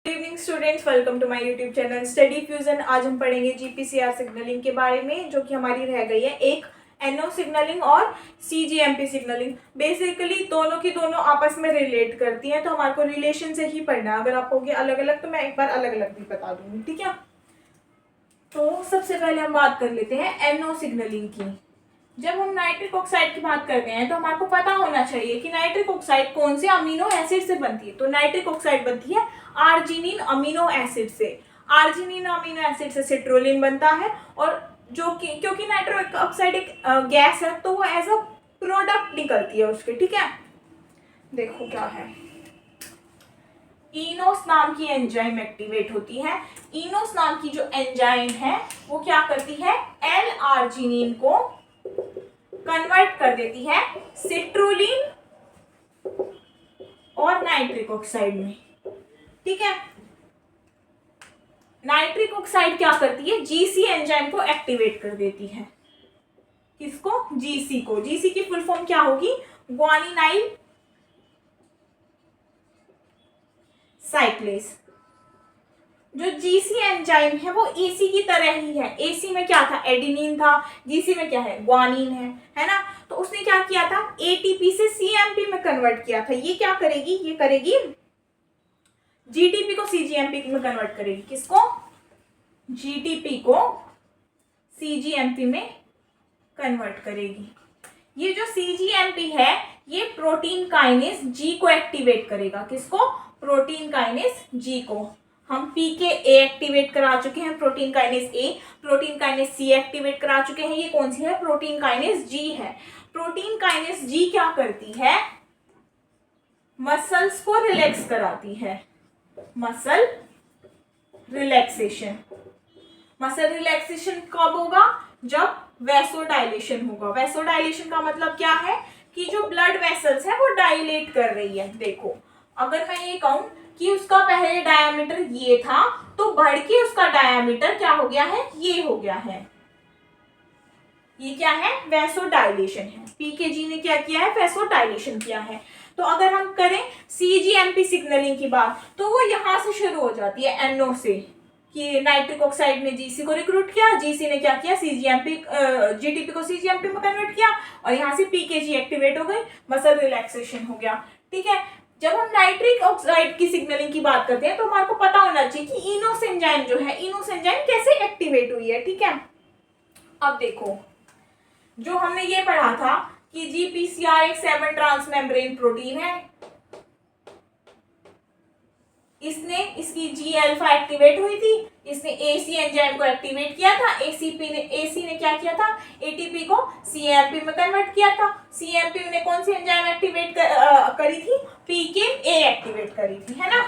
Good evening students, welcome to my YouTube channel study fusion. आज हम पढ़ेंगे GPCR signalling के बारे में, जो कि हमारी रह गई है एक एनओ सिग्नलिंग और सीजीएमपी सिग्नलिंग। बेसिकली दोनों की दोनों आपस में रिलेट करती हैं, तो हमारे को रिलेशन से ही पढ़ना है। अगर आप होगे अलग अलग तो मैं एक बार अलग अलग भी बता दूंगी, ठीक है। तो सबसे पहले हम बात कर लेते हैं एनओ सिग्नलिंग की। जब हम नाइट्रिक ऑक्साइड की बात करते हैं तो हमारे को पता होना चाहिए कि नाइट्रिक ऑक्साइड कौन से अमीनो एसिड से बनती है। तो नाइट्रिक ऑक्साइड बनती है आर्जिनिन अमीनो एसिड से। आर्जिनिन अमीनो एसिड से सिट्रोलिन बनता है, और जो कि क्योंकि नाइट्रिक ऑक्साइड एक गैस है तो वो एज अ प्रोडक्ट निकलती है उसके, ठीक है। देखो क्या है, इनोस नाम की एंजाइम एक्टिवेट होती है। इनोस नाम की जो एंजाइम है वो क्या करती है, एल आर्जिनिन को कन्वर्ट कर देती है सिट्रोलिन और नाइट्रिक ऑक्साइड में, ठीक है। नाइट्रिक ऑक्साइड क्या करती है, जीसी एंजाइम को एक्टिवेट कर देती है। किसको, जीसी को। जीसी की फुल फॉर्म क्या होगी, ग्वानिनाइल साइक्लेस। जो जीसी एंजाइम है वो एसी की तरह ही है। एसी में क्या था, एडिनिन था, जीसी में क्या है, ग्वानिन है ना। तो उसने क्या किया था, एटीपी से सीएमपी में कन्वर्ट किया था। ये क्या करेगी, ये करेगी जीटीपी को सीजीएमपी में कन्वर्ट करेगी। किसको, जीटीपी को सीजीएमपी में कन्वर्ट करेगी। ये जो सीजीएमपी है ये प्रोटीन काइनेज जी को एक्टिवेट करेगा। किसको, प्रोटीन काइनेज जी को। हम पीके ए एक्टिवेट करा चुके हैं, protein kinase A, protein kinase C activate करा चुके हैं। ये कौन सी है, प्रोटीन काइनेज जी है। प्रोटीन काइनेज जी क्या करती है, मसल्स को रिलैक्स कराती है। Muscle relaxation. मसल रिलैक्सेशन कब होगा, जब वैसोडाइलेशन होगा। वैसोडाइलेशन का मतलब क्या है कि जो ब्लड वेसल्स है वो डायलेट कर रही है। देखो, अगर मैं ये कहूं कि उसका पहले डायामीटर ये था तो बढ़ के उसका डायामीटर क्या हो गया है, ये हो गया है। ये क्या है, वैसोडाइलेशन है। पीकेजी ने क्या किया है, वैसोडाइलेशन किया है। तो अगर हम करें सीजीएमपी सिग्नलिंग की बात, तो वो यहां से शुरू हो जाती है, एनओ से, कि नाइट्रिक ऑक्साइड ने जीसी को रिक्रूट किया, जीसी ने क्या किया, सीजीएमपी जीटीपी को सीजीएमपी में कन्वर्ट किया, और यहाँ से पीकेजी एक्टिवेट हो गई, मसल रिलैक्सेशन हो गया, ठीक है। जब हम नाइट्रिक ऑक्साइड की सिग्नलिंग की बात करते हैं तो हमारे को पता होना चाहिए कि इनोस एंजाइम जो है, इनोस एंजाइम कैसे एक्टिवेट हुई है, ठीक है। अब देखो, जो हमने ये पढ़ा था कि जीपीसीआर एक 7 ट्रांसमेम्ब्रेन प्रोटीन है। इसने इसकी जी अल्फा एक्टिवेट हुई थी, इसने एसी एंजाइम को एक्टिवेट किया था। एसी ने क्या किया था, एटीपी को सीएमपी में कन्वर्ट किया था। सीएमपी ने कौन सी एंजाइम एक्टिवेट करी थी, पीके ए एक्टिवेट करी थी, है ना।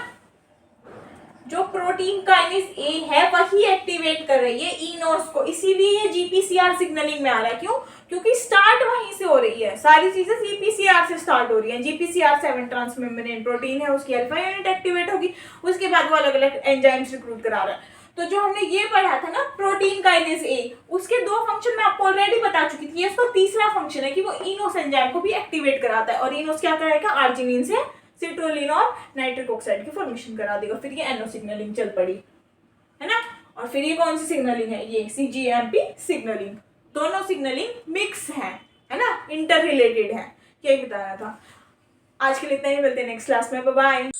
जो प्रोटीन काइनेज ए है वही एक्टिवेट कर रही है इनोस को, इसीलिए ये जीपीसीआर सिग्नलिंग में आ रहा है। क्यों, क्योंकि स्टार्ट वहीं से हो रही है, सारी चीजें जीपीसीआर से स्टार्ट हो रही है। जीपीसीआर 7 ट्रांसमेम्ब्रेन प्रोटीन है, उसकी अल्फा यूनिट एक्टिवेट होगी, उसके बाद वो अलग अलग एंजाइम्स रिक्रूट करा रहा है। तो जो हमने ये पढ़ा था ना, प्रोटीन काइनेज ए, उसके 2 फंक्शन मैं आपको ऑलरेडी बता चुकी थी। इसका तीसरा फंक्शन है कि वो इनोस एंजाइम को भी एक्टिवेट कराता है, और इनोस क्या करेगा, आर्जिनिन से सिट्रोलिन और नाइट्रिक ऑक्साइड की फॉर्मेशन करा देगा। फिर ये एनओ सिग्नलिंग चल पड़ी, है ना। और फिर ये कौन सी सिग्नलिंग है, ये सीजीएमपी सिग्नलिंग। दोनों सिग्नलिंग मिक्स है ना, इंटर रिलेटेड है। यही बताया था। आज के लिए इतना ही, मिलते हैं नेक्स्ट क्लास में, बाय बाय।